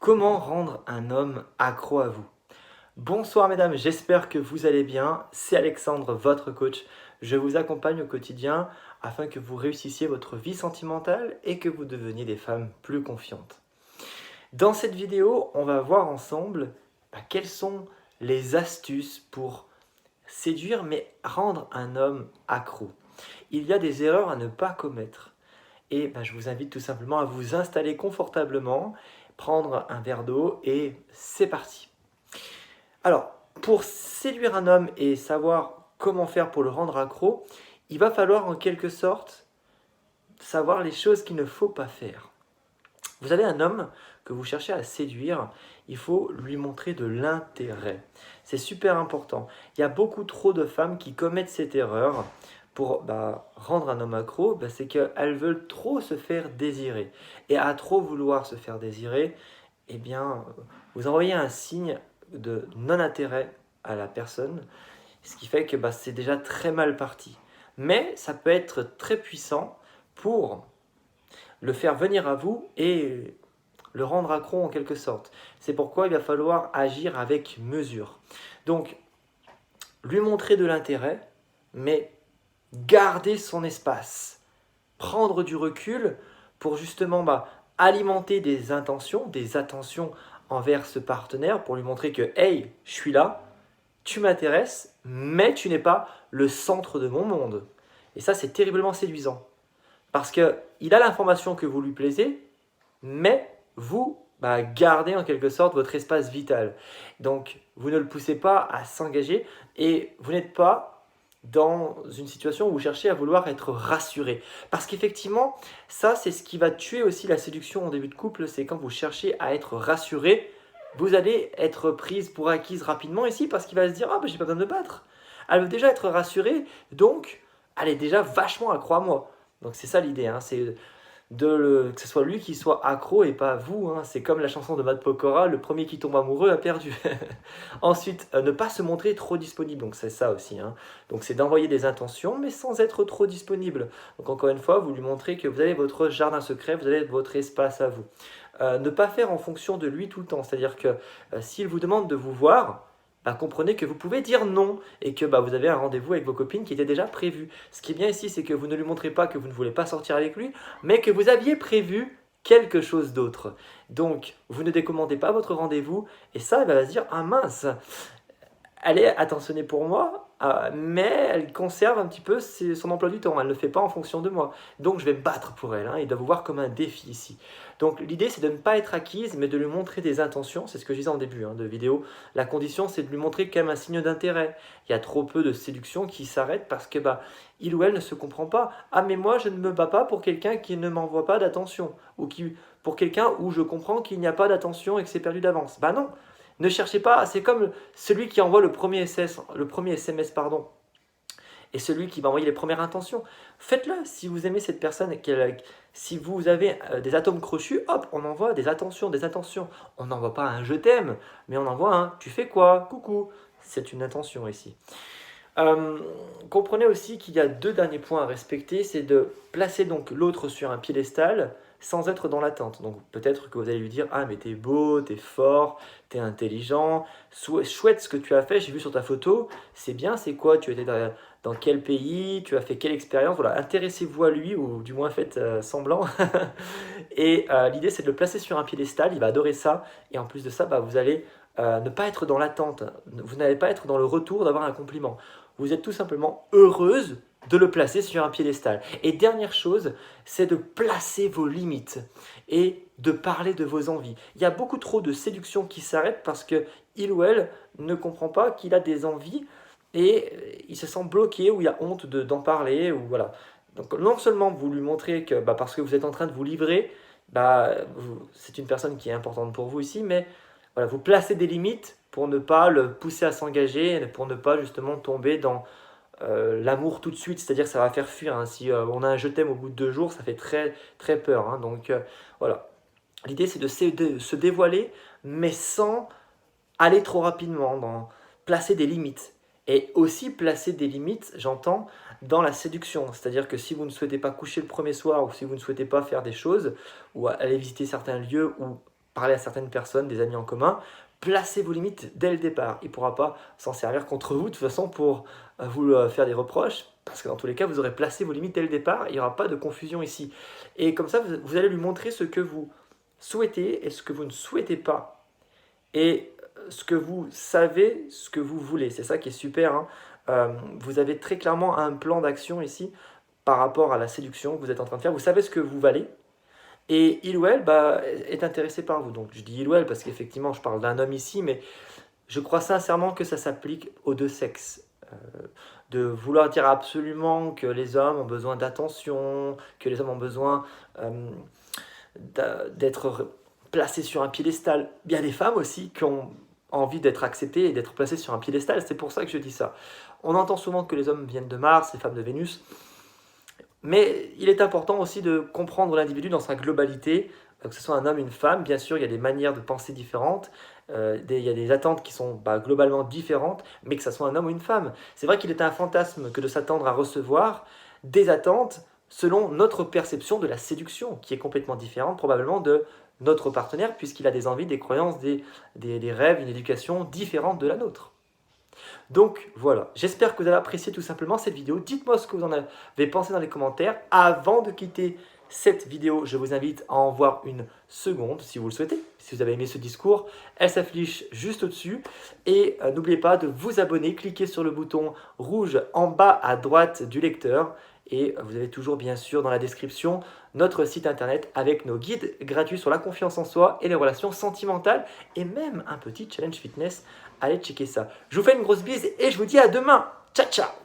Comment rendre un homme accro à vous? Bonsoir mesdames, j'espère que vous allez bien. C'est Alexandre, votre coach. Je vous accompagne au quotidien afin que vous réussissiez votre vie sentimentale et que vous deveniez des femmes plus confiantes. Dans cette vidéo, on va voir ensemble quelles sont les astuces pour séduire mais rendre un homme accro. Il y a des erreurs à ne pas commettre. Et je vous invite tout simplement à vous installer confortablement, prendre un verre d'eau et c'est parti. Alors, pour séduire un homme et savoir comment faire pour le rendre accro, il va falloir en quelque sorte savoir les choses qu'il ne faut pas faire. Vous avez un homme que vous cherchez à séduire, il faut lui montrer de l'intérêt. C'est super important. Il y a beaucoup trop de femmes qui commettent cette erreur pour rendre un homme accro, c'est qu'elles veulent trop se faire désirer. Et à trop vouloir se faire désirer, eh bien, vous envoyez un signe de non-intérêt à la personne, ce qui fait que c'est déjà très mal parti. Mais ça peut être très puissant pour le faire venir à vous et le rendre accro en quelque sorte. C'est pourquoi il va falloir agir avec mesure. Donc, lui montrer de l'intérêt, mais garder son espace. Prendre du recul pour justement alimenter des attentions envers ce partenaire pour lui montrer que hey, je suis là, tu m'intéresses, mais tu n'es pas le centre de mon monde. Et ça, c'est terriblement séduisant. Parce qu'il a l'information que vous lui plaisez, mais vous gardez en quelque sorte votre espace vital. Donc, vous ne le poussez pas à s'engager et vous n'êtes pas dans une situation où vous cherchez à vouloir être rassuré. Parce qu'effectivement, ça, c'est ce qui va tuer aussi la séduction en début de couple, c'est quand vous cherchez à être rassuré, vous allez être prise pour acquise rapidement ici parce qu'il va se dire « Ah, j'ai pas besoin de me battre ». Elle veut déjà être rassurée, donc elle est déjà vachement accro à moi. Donc c'est ça l'idée, c'est que ce soit lui qui soit accro et pas vous. C'est comme la chanson de Matt Pokora, le premier qui tombe amoureux a perdu. Ensuite, ne pas se montrer trop disponible, donc c'est ça aussi. Donc c'est d'envoyer des intentions, mais sans être trop disponible. Donc encore une fois, vous lui montrez que vous avez votre jardin secret, vous avez votre espace à vous. Ne pas faire en fonction de lui tout le temps, c'est-à-dire que s'il vous demande de vous voir, comprenez que vous pouvez dire non et que vous avez un rendez-vous avec vos copines qui était déjà prévu. Ce qui est bien ici, c'est que vous ne lui montrez pas que vous ne voulez pas sortir avec lui, mais que vous aviez prévu quelque chose d'autre. Donc, vous ne décommandez pas votre rendez-vous et ça, elle va se dire « Ah mince, elle est attentionnée pour moi, mais elle conserve un petit peu son emploi du temps. Elle ne le fait pas en fonction de moi. Donc je vais me battre pour elle. Il doit vous voir comme un défi ici. Donc l'idée, c'est de ne pas être acquise, mais de lui montrer des intentions. C'est ce que je disais en début de vidéo. La condition, c'est de lui montrer quand même un signe d'intérêt. Il y a trop peu de séduction qui s'arrête parce que il ou elle ne se comprend pas. Ah, mais moi, je ne me bats pas pour quelqu'un qui ne m'envoie pas d'attention. Ou pour quelqu'un où je comprends qu'il n'y a pas d'attention et que c'est perdu d'avance. Non. Ne cherchez pas, c'est comme celui qui envoie le premier SMS, et celui qui va envoyer les premières intentions. Faites-le si vous aimez cette personne, si vous avez des atomes crochus, hop, on envoie des attentions. On n'envoie pas un je t'aime, mais on envoie un tu fais quoi, coucou. C'est une intention ici. Comprenez aussi qu'il y a deux derniers points à respecter, c'est de placer donc l'autre sur un piédestal sans être dans l'attente. Donc peut-être que vous allez lui dire « Ah mais t'es beau, t'es fort, t'es intelligent, chouette ce que tu as fait, j'ai vu sur ta photo, c'est bien, c'est quoi, tu étais dans quel pays, tu as fait quelle expérience ?» Voilà, intéressez-vous à lui ou du moins faites semblant. Et l'idée c'est de le placer sur un piédestal, il va adorer ça et en plus de ça, vous allez ne pas être dans l'attente, vous n'allez pas être dans le retour d'avoir un compliment. Vous êtes tout simplement heureuse de le placer sur un piédestal. Et dernière chose, c'est de placer vos limites et de parler de vos envies. Il y a beaucoup trop de séduction qui s'arrête parce que il ou elle ne comprend pas qu'il a des envies et il se sent bloqué ou il a honte d'en parler. Ou voilà. Donc non seulement vous lui montrez que parce que vous êtes en train de vous livrer, c'est une personne qui est importante pour vous ici, mais voilà, vous placez des limites pour ne pas le pousser à s'engager, pour ne pas justement tomber dans l'amour tout de suite, c'est-à-dire que ça va faire fuir. Si on a un je t'aime au bout de 2 jours, ça fait très, très peur. Donc voilà, l'idée c'est de se dévoiler, mais sans aller trop rapidement, placer des limites. Et aussi placer des limites, j'entends, dans la séduction. C'est-à-dire que si vous ne souhaitez pas coucher le premier soir, ou si vous ne souhaitez pas faire des choses, ou aller visiter certains lieux où parler à certaines personnes, des amis en commun, placez vos limites dès le départ. Il ne pourra pas s'en servir contre vous de toute façon pour vous faire des reproches, parce que dans tous les cas, vous aurez placé vos limites dès le départ, il n'y aura pas de confusion ici. Et comme ça, vous allez lui montrer ce que vous souhaitez et ce que vous ne souhaitez pas. Et ce que vous savez, ce que vous voulez. C'est ça qui est super, hein. Vous avez très clairement un plan d'action ici par rapport à la séduction que vous êtes en train de faire. Vous savez ce que vous valez. Et il ou elle est intéressé par vous. Donc je dis il ou elle parce qu'effectivement je parle d'un homme ici, mais je crois sincèrement que ça s'applique aux deux sexes. De vouloir dire absolument que les hommes ont besoin d'attention, que les hommes ont besoin d'être placés sur un piédestal. Il y a des femmes aussi qui ont envie d'être acceptées et d'être placées sur un piédestal, c'est pour ça que je dis ça. On entend souvent que les hommes viennent de Mars, les femmes de Vénus, mais il est important aussi de comprendre l'individu dans sa globalité, que ce soit un homme, une femme. Bien sûr, il y a des manières de penser différentes, il y a des attentes qui sont globalement différentes, mais que ce soit un homme ou une femme. C'est vrai qu'il est un fantasme que de s'attendre à recevoir des attentes selon notre perception de la séduction, qui est complètement différente probablement de notre partenaire, puisqu'il a des envies, des croyances, des rêves, une éducation différente de la nôtre. Donc voilà, j'espère que vous avez apprécié tout simplement cette vidéo. Dites-moi ce que vous en avez pensé dans les commentaires. Avant de quitter cette vidéo, je vous invite à en voir une seconde si vous le souhaitez. Si vous avez aimé ce discours, elle s'affiche juste au-dessus. Et n'oubliez pas de vous abonner, cliquez sur le bouton rouge en bas à droite du lecteur. Et vous avez toujours bien sûr dans la description notre site internet avec nos guides gratuits sur la confiance en soi et les relations sentimentales et même un petit challenge fitness. Allez checker ça. Je vous fais une grosse bise et je vous dis à demain. Ciao ciao.